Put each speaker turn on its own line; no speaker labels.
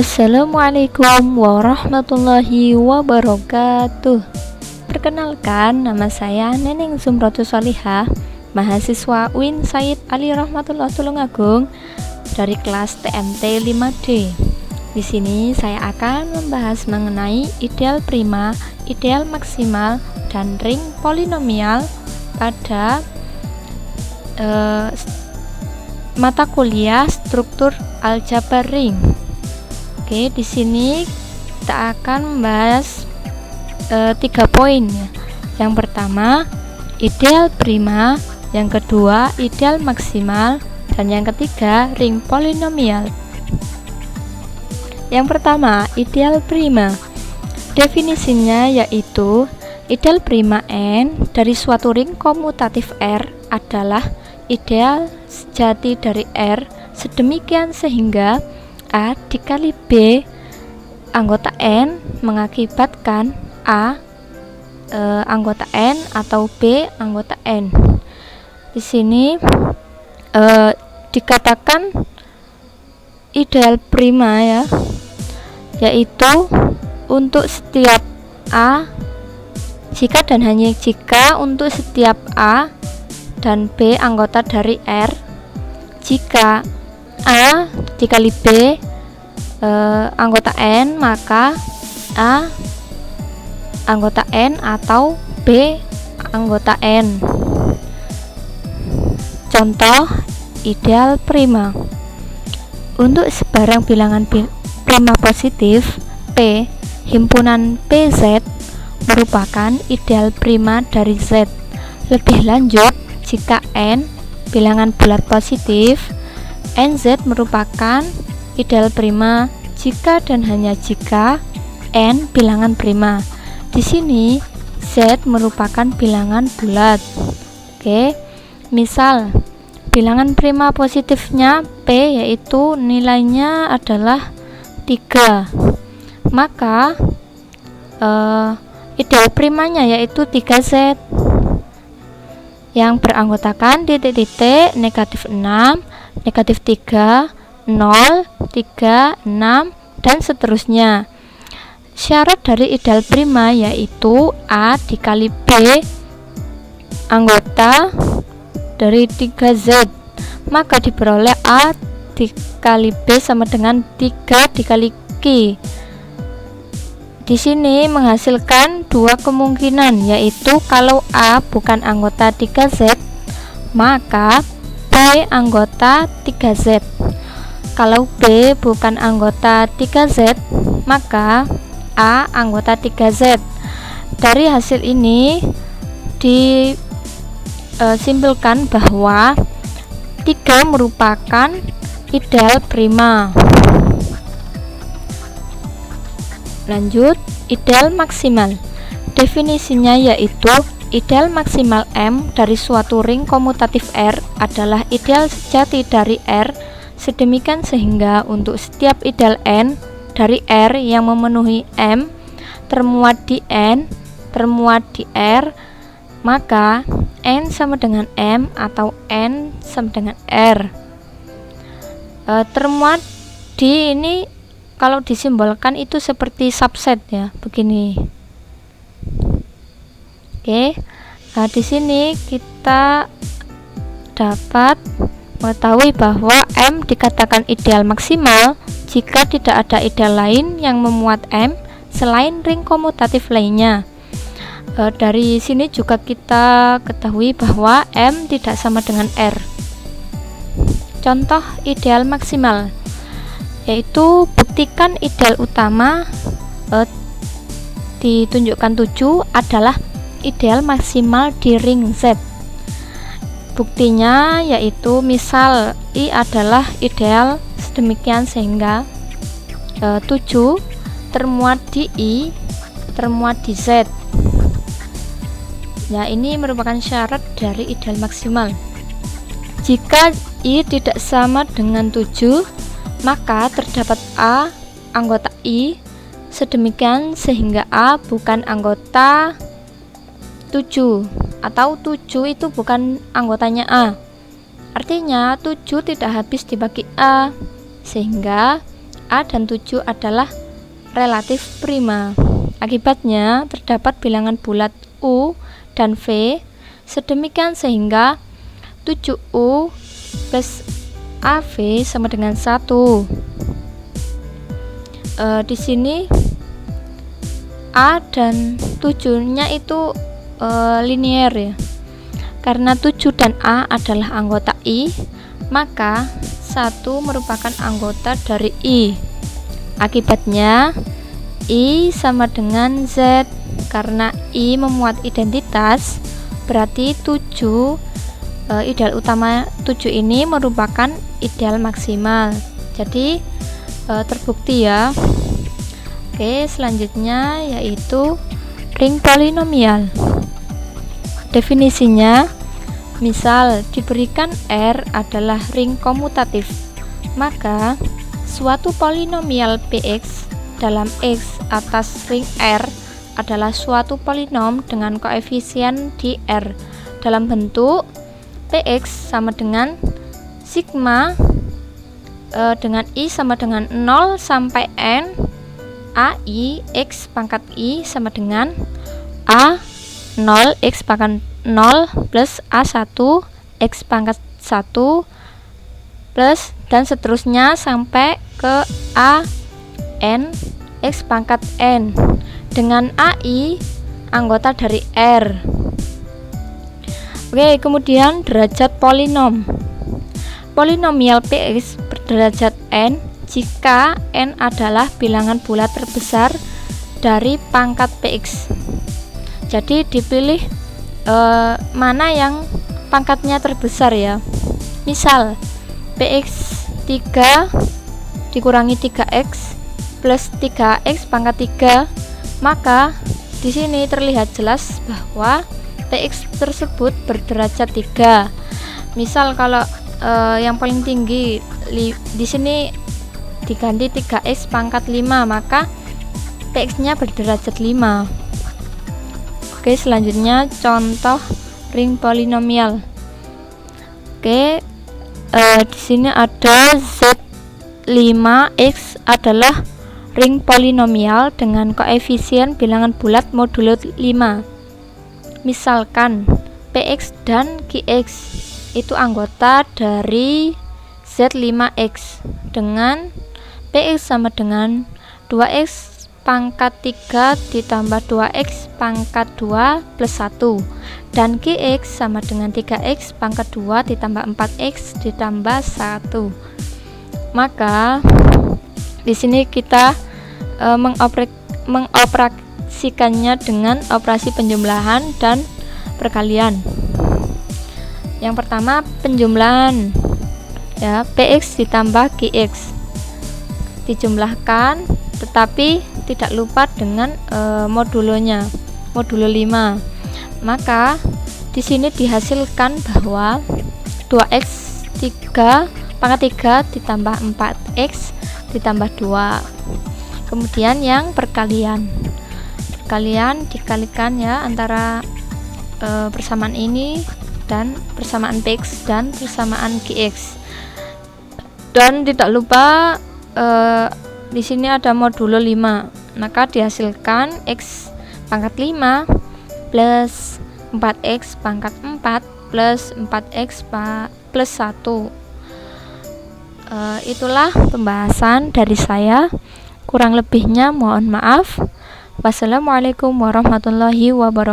Assalamualaikum warahmatullahi wabarakatuh. Perkenalkan, nama saya Neneng Zumratus Solihah, mahasiswa UIN Said Ali Rahmatullah Tulungagung dari kelas TMT 5D. Di sini saya akan membahas mengenai ideal prima, ideal maksimal, dan ring polinomial pada mata kuliah struktur aljabar ring. Oke, di sini kita akan membahas 3 poin ya. Yang pertama, ideal prima, yang kedua, ideal maksimal, dan yang ketiga, ring polinomial. Yang pertama, ideal prima. Definisinya yaitu ideal prima N dari suatu ring komutatif R adalah ideal sejati dari R sedemikian sehingga A dikali B anggota N mengakibatkan A anggota N atau B anggota N. Di sini dikatakan ideal prima ya, yaitu untuk setiap A, jika dan hanya jika untuk setiap A dan B anggota dari R, jika A dikali B anggota N, maka A anggota N atau B anggota N. Contoh ideal prima. Untuk sebarang bilangan prima positif P, himpunan PZ merupakan ideal prima dari Z. Lebih lanjut, jika N bilangan bulat positif, NZ merupakan ideal prima jika dan hanya jika N bilangan prima. Di sini Z merupakan bilangan bulat. Oke. Misal bilangan prima positifnya P yaitu nilainya adalah 3. Maka ideal primanya yaitu 3Z yang beranggotakan titik-titik negatif 6, negatif 3, 0, 3, 6, dan seterusnya. Syarat dari ideal prima yaitu A dikali B anggota dari 3Z, maka diperoleh A dikali B sama dengan 3 dikali Q. Di sini menghasilkan 2 kemungkinan, yaitu kalau A bukan anggota 3Z, maka B anggota 3Z. Kalau B bukan anggota 3Z, maka A anggota 3Z. Dari hasil ini disimpulkan bahwa 3 merupakan ideal prima. Lanjut, ideal maksimal. Definisinya yaitu ideal maksimal M dari suatu ring komutatif R adalah ideal sejati dari R sedemikian sehingga untuk setiap ideal N dari R yang memenuhi M termuat di N termuat di R, maka N sama dengan M atau N sama dengan R. Termuat di ini kalau disimbolkan itu seperti subset ya, begini. Oke. Nah, di sini kita dapat mengetahui bahwa M dikatakan ideal maksimal jika tidak ada ideal lain yang memuat M selain ring komutatif lainnya. Dari sini juga kita ketahui bahwa M tidak sama dengan R. Contoh ideal maksimal yaitu buktikan ideal utama ditunjukkan 7 adalah ideal maksimal di ring Z. Buktinya yaitu misal I adalah ideal sedemikian sehingga 7 termuat di I termuat di Z. Ya, ini merupakan syarat dari ideal maksimal. Jika I tidak sama dengan 7, maka terdapat A anggota I sedemikian sehingga A bukan anggota 7 atau 7 itu bukan anggotanya A. Artinya 7 tidak habis dibagi A, sehingga A dan 7 adalah relatif prima. Akibatnya terdapat bilangan bulat U dan V sedemikian sehingga 7U plus AV sama dengan 1. Di sini A dan 7-nya itu linear ya. Karena 7 dan A adalah anggota I, maka 1 merupakan anggota dari I. Akibatnya I sama dengan Z. Karena I memuat identitas, berarti 7 ideal utama 7 ini merupakan ideal maksimal. Jadi terbukti ya. Oke, selanjutnya yaitu ring polinomial. Definisinya, misal diberikan R adalah ring komutatif, maka suatu polinomial Px dalam X atas ring R adalah suatu polinom dengan koefisien di R dalam bentuk Px sama dengan sigma dengan I sama dengan 0 sampai N AI X pangkat I sama dengan A0 X pangkat 0 plus A1 X pangkat 1 plus dan seterusnya sampai ke AN X pangkat N dengan AI anggota dari R. Oke, kemudian derajat polinom. Polinomial Px berderajat N jika N adalah bilangan bulat terbesar dari pangkat Px. Jadi dipilih mana yang pangkatnya terbesar ya. Misal Px 3 dikurangi 3x plus 3x pangkat 3, maka di sini terlihat jelas bahwa Px tersebut berderajat 3. Misal kalau yang paling tinggi di sini diganti 3x pangkat 5, maka Px-nya berderajat 5. Oke, selanjutnya contoh ring polinomial. Oke, di sini ada Z5x adalah ring polinomial dengan koefisien bilangan bulat modulo 5. Misalkan Px dan Qx itu anggota dari Z5x dengan Px sama dengan 2x pangkat 3 ditambah 2x pangkat 2 plus 1 dan Qx sama dengan 3x pangkat 2 ditambah 4x ditambah 1. Maka di sini kita mengoperasikannya dengan operasi penjumlahan dan perkalian. Yang pertama penjumlahan ya, Px ditambah Qx dijumlahkan, tetapi tidak lupa dengan modulonya, modulo 5. Maka di sini dihasilkan bahwa 2x 3 pangkat 3 ditambah 4x ditambah 2. Kemudian yang perkalian dikalikan ya antara persamaan ini dan persamaan Px dan persamaan Qx. Dan tidak lupa di sini ada modulo 5, maka dihasilkan x pangkat 5 plus 4x pangkat 4 plus 4x plus 1. Itulah pembahasan dari saya, kurang lebihnya mohon maaf. Wassalamualaikum warahmatullahi wabarakatuh.